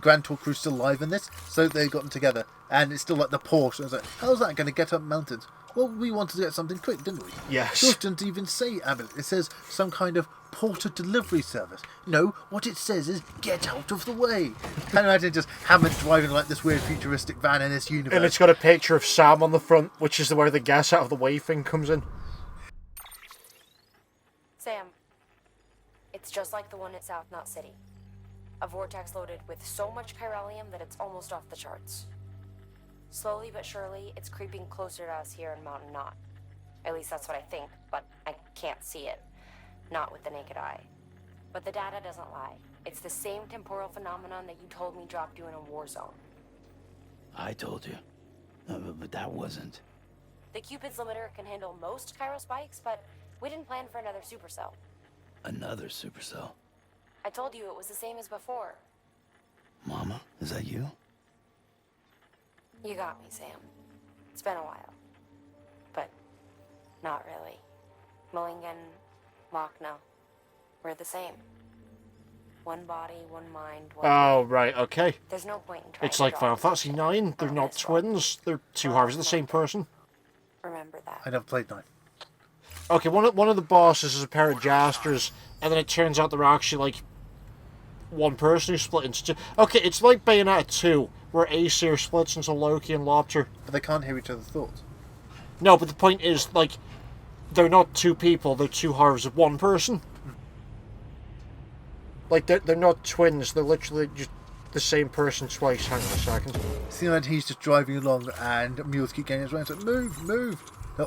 Grand Tour crew still live in this? So they got them together, and it's still like the Porsche. I was like, how's that going to get up mountains? Well, we wanted to get something quick, didn't we? Yes. It didn't even say ambulance. It says some kind of porter delivery service. No, what it says is get out of the way. Can you imagine just Hammond driving like this weird futuristic van in this universe? And it's got a picture of Sam on the front, which is where the gas out of the way thing comes in. Sam, it's just like the one at South Knot City. A vortex loaded with so much chiralium that it's almost off the charts. Slowly but surely, it's creeping closer to us here in Mountain Knot. At least that's what I think, but I can't see it. Not with the naked eye. But the data doesn't lie. It's the same temporal phenomenon that you told me dropped you in a war zone. I told you. But that wasn't. The Cupid's limiter can handle most chiral spikes, but we didn't plan for another supercell. Another supercell? I told you it was the same as before. Mama, is that you? You got me, Sam. It's been a while. But not really. Mulligan, Lochna, we're the same. One body, one mind, one... Oh, right, okay. There's no point in trying It's to like draw Final Fantasy 9. They're not twins. They're two halves of the same person. Remember that. I never played 9. Okay, one of the bosses is a pair of jasters, and then it turns out they're actually, like, one person who split into two. Okay, it's like Bayonetta 2, where Aesir splits into Loki and Lobter. But they can't hear each other's thoughts. No, but the point is, like, they're not two people, they're two halves of one person. Like, they're not twins, they're literally just the same person twice. Hang on a second. See, like he's just driving along and mules keep getting his way. It's like, move, move.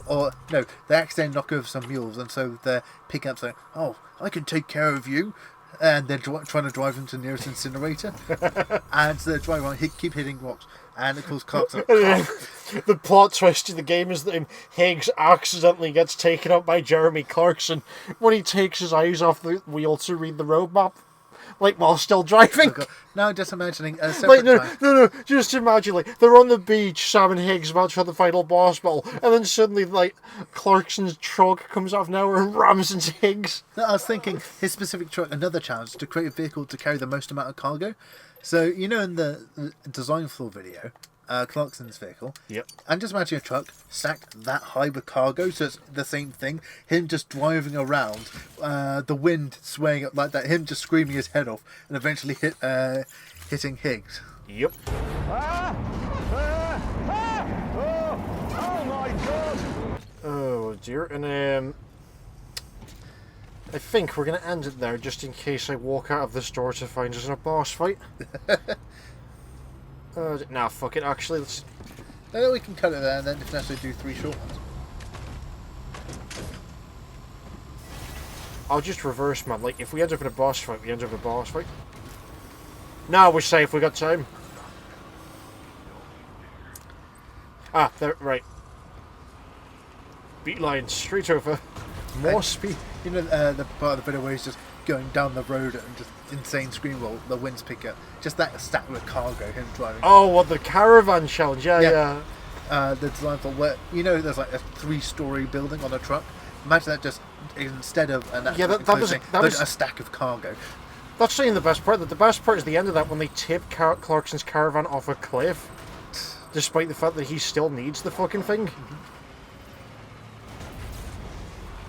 Or, no, they accidentally knock over some mules, and so they're picking up saying, oh, I can take care of you. And they're trying to drive them to the nearest incinerator. And so they're driving on, keep hitting rocks. And of course, Clark's like, the plot twist of the game is that Higgs accidentally gets taken up by Jeremy Clarkson when he takes his eyes off the wheel to read the roadmap. Like, while still driving. Now, just imagining a separate no, just imagine, like, they're on the beach, Sam and Higgs about to have the final boss battle, and then suddenly, like, Clarkson's truck comes off nowhere and rams into Higgs. No, I was thinking, his specific truck, another challenge, to create a vehicle to carry the most amount of cargo. So, you know in the design floor video, Clarkson's vehicle, yep. And just imagine a truck stacked that high with cargo, so it's the same thing. Him just driving around, the wind swaying up like that, him just screaming his head off, and eventually hitting Higgs. Yep. Oh my God! Oh dear, and I think we're going to end it there, just in case I walk out of this door to find us in a boss fight. Nah, fuck it, actually, let's... No, we can cut it there and then if necessary do 3 short ones. I'll just reverse, man. Like, if we end up in a boss fight, we end up in a boss fight. No, we're safe, we got time. Ah, there, right. Beeline, straight over. More speed. You know the part of the video where he's just going down the road and just insane screen roll, the winds pick up. Just that stack with cargo, him driving. Oh, what, the caravan challenge? Yeah. The design for where, you know, there's like a 3-story building on a truck. Imagine that just instead of an that was a stack of cargo. That's not even the best part. The best part is the end of that when they tip Clarkson's caravan off a cliff, despite the fact that he still needs the fucking thing.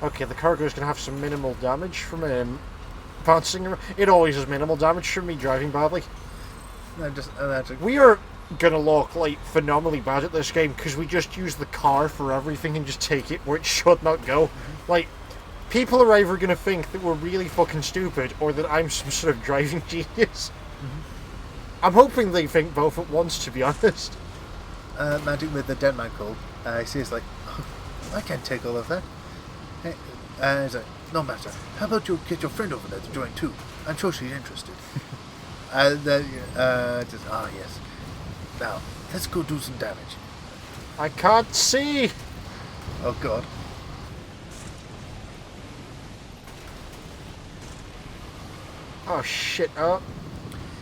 Okay, the cargo is going to have some minimal damage from bouncing around. It always has minimal damage from me driving badly. No, just imagine. We are going to look like phenomenally bad at this game because we just use the car for everything and just take it where it should not go. Like, people are either going to think that we're really fucking stupid or that I'm some sort of driving genius. I'm hoping they think both at once, to be honest. Magic with the dead man call. He says like, oh, I can't take all of that. Hey, he's like, no matter. How about you get your friend over there to join too? I'm sure she's interested. Yes. Now, let's go do some damage. I can't see! Oh god. Oh shit, oh.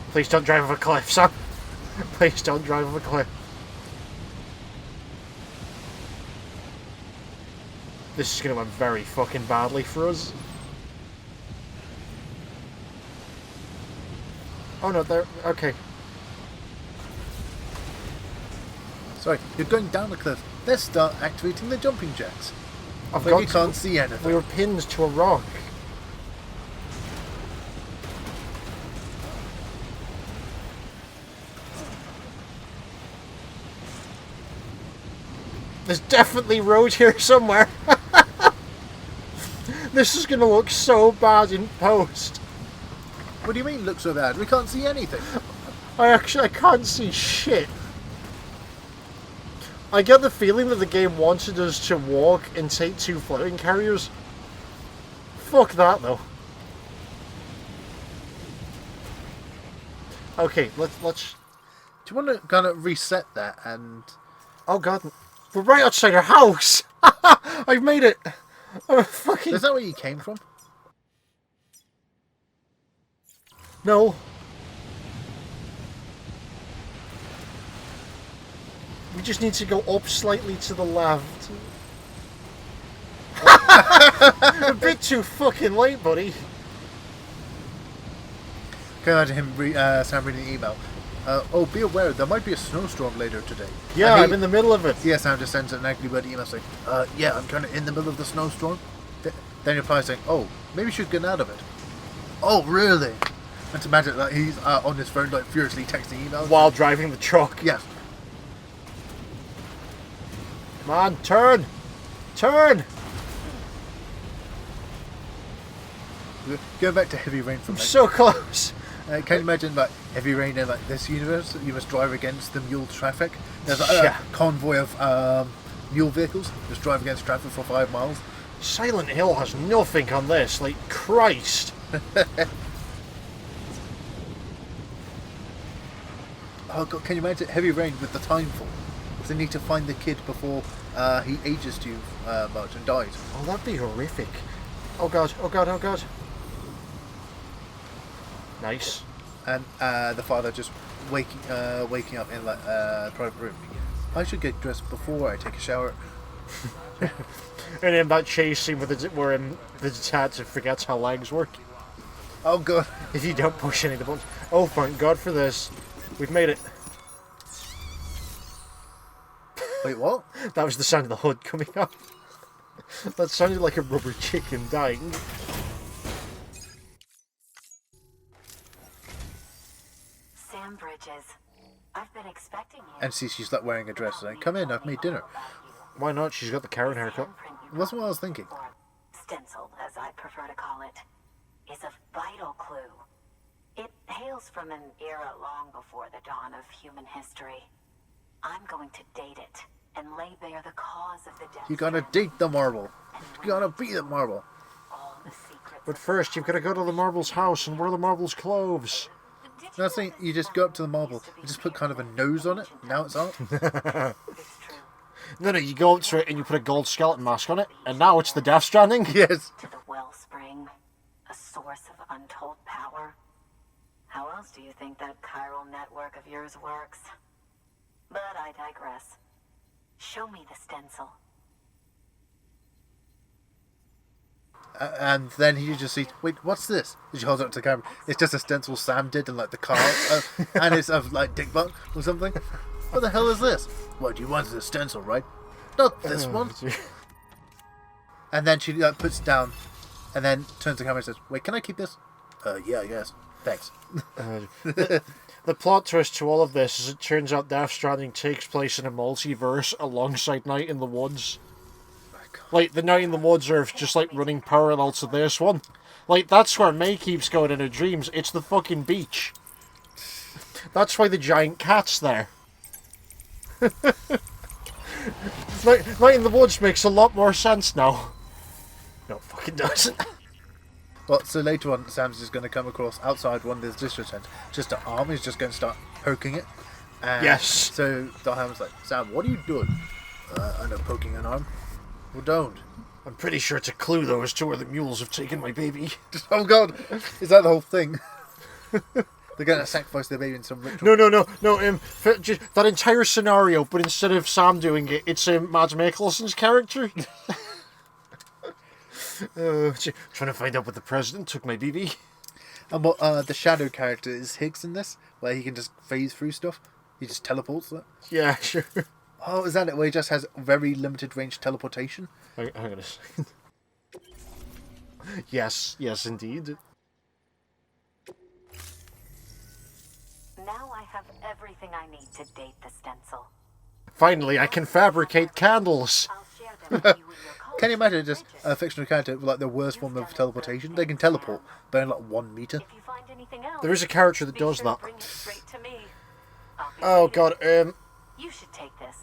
Please don't drive off a cliff, Sam. Please don't drive off a cliff. This is going to end very fucking badly for us. Oh no, there. Okay. Sorry, you're going down the cliff. Let's start activating the jumping jacks. I've but got you can't see anything. We were pinned to a rock. There's definitely road here somewhere. This is going to look so bad in post. What do you mean look so bad? We can't see anything. I can't see shit. I get the feeling that the game wanted us to walk and take 2 floating carriers. Fuck that though. Okay, let's. Do you want to kind of reset that and? Oh god, we're right outside our house. I've made it. I'm fucking. Is that where you came from? No. We just need to go up slightly to the left. A bit too fucking late, buddy. Can I imagine him Sam reading the email? Oh, be aware, there might be a snowstorm later today. Yeah, I'm in the middle of it. Yeah, Sam just sends an angry bird email saying, yeah, I'm kind of in the middle of the snowstorm. Then he replies saying, oh, maybe you should get out of it. Oh, really? And to imagine that he's on his phone, like, furiously texting emails. While driving the truck. Yes. Come on, turn! Turn! Going back to heavy rain from so close. Can you imagine like heavy rain in like this universe? You must drive against the mule traffic. There's a convoy of mule vehicles just drive against traffic for 5 miles. Silent Hill has nothing on this. Like Christ. Oh God, can you imagine heavy rain with the time fall? Because they need to find the kid before he ages too much and dies. Oh, that'd be horrific. Oh God! Oh God! Oh God! Nice. And the father just waking up in like a private room. I should get dressed before I take a shower. And in that chase scene where the detective forgets how legs work. Oh God! If you don't push any of the buttons. Oh, thank God for this. We've made it. Wait, what? That was the sound of the hood coming up. That sounded like a rubber chicken dying. Sam Bridges, I've been expecting you. And see, she's like wearing a dress. Like, come in, I've made dinner. Why not? She's got the Karen haircut. That's what I was thinking. stencil, as I prefer to call it, is a vital clue. It hails from an era long before the dawn of human history. I'm going to date it and lay bare the cause of the death. You gotta date the marble. You gotta be the marble. But first, you've got to go to the marble's house and wear the marble's clothes. That's the thing, you just go up to the marble, you just put kind of a nose on it, now it's art. No, you go up to it and you put a gold skeleton mask on it, and now it's the Death Stranding. Yes. To the wellspring, a source of untold power. How else do you think that chiral network of yours works? But I digress. Show me the stencil. And then he just sees, wait, what's this? As she holds it up to the camera, it's just a stencil Sam did in like the car, and it's of like Dick Buck or something. What the hell is this? What, you wanted a stencil, right? Not this one. And then she puts it down, and then turns to the camera and says, wait, can I keep this? Yeah, I guess. Thanks. The plot twist to all of this is it turns out Death Stranding takes place in a multiverse alongside Night in the Woods. Like, the Night in the Woods are just, like, running parallel to this one. Like, that's where May keeps going in her dreams. It's the fucking beach. That's why the giant cat's there. Night in the Woods makes a lot more sense now. No, it fucking doesn't. Well, so later on, Sam's just going to come across outside one of the district centres. Just an arm, he's just going to start poking it. And yes. So Dalham's like, Sam, what are you doing? I know, poking an arm. Well, don't. I'm pretty sure it's a clue, though, as to where the mules have taken my baby. Oh, God. Is that the whole thing? They're going to sacrifice their baby in some ritual? No. That entire scenario, but instead of Sam doing it, it's Mads Mikkelsen's character. Trying to find out what the president took my baby. And what the shadow character is Higgs in this, where he can just phase through stuff. He just teleports it. Yeah, sure. Oh, is that it? Where he just has very limited range teleportation? Hang on a second. Yes, indeed. Now I have everything I need to date the stencil. Finally, I can fabricate candles. Can you imagine just a fictional character with like the worst form of teleportation? They can teleport, but in like 1 meter. There is a character that does that. Oh god, You should take this.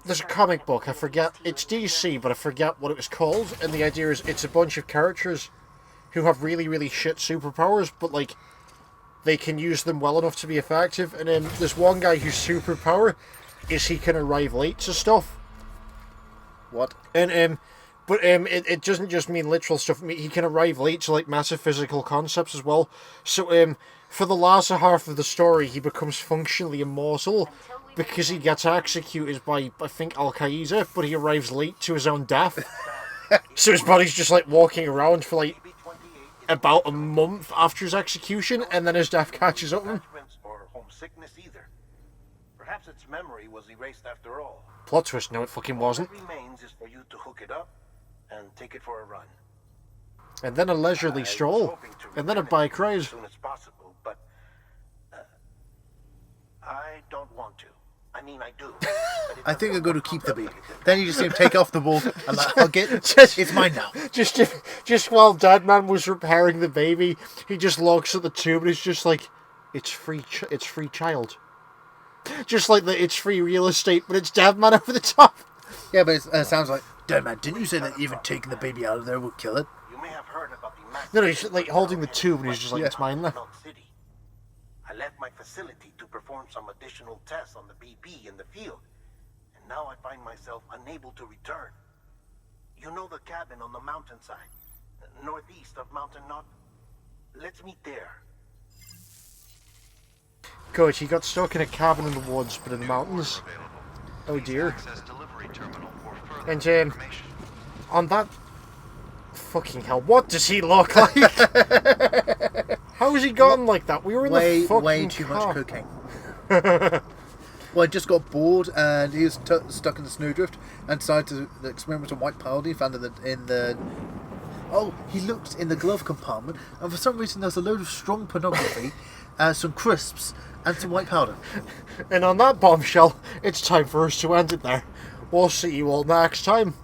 there's a comic book, I forget, it's DC, but I forget what it was called, and the idea is it's a bunch of characters who have really, really shit superpowers, but like, they can use them well enough to be effective, and there's one guy whose superpower is he can arrive late to stuff. What? And it doesn't just mean literal stuff. He can arrive late to like massive physical concepts as well. So for the last half of the story, he becomes functionally immortal because he gets executed by, I think, Al Qaeda, but he arrives late to his own death. So his body's just like walking around for like about a month after his execution, and then his death catches up with him. Or homesickness either. Perhaps its memory was erased after all. Plot twist, no it fucking wasn't. What remains is for you to hook it up and take it for a run. And then a leisurely stroll. And then a bike ride. As soon as possible, but I don't want to. I mean, I do. I think I'm going to keep the baby. Then you just see him take off the ball and like, hug it. It's mine now. Just while Deadman was repairing the baby, he just looks at the tube and he's just like, it's free child. Just like the it's free real estate, but it's Deadman over the top. Yeah, but it sounds like, Deadman, didn't you say that even taking the baby out of there would kill it? You may have heard about the No, he's like holding the tube and he's just like, it's mine now. I left my facility to perform some additional tests on the BB in the field, and now I find myself unable to return. You know the cabin on the mountainside, northeast of Mountain Knot? Let's meet there. Good, he got stuck in a cabin in the woods, but in the mountains. Oh dear. And on that... Fucking hell, what does he look like? How has he gotten like that? We were in the fucking way too car. much cocaine. Well, I just got bored and he was stuck in the snowdrift and decided to experiment with white powder. He found it in the... Oh, he looked in the glove compartment and for some reason there's a load of strong pornography, some crisps and some white powder. And on that bombshell, it's time for us to end it there. We'll see you all next time.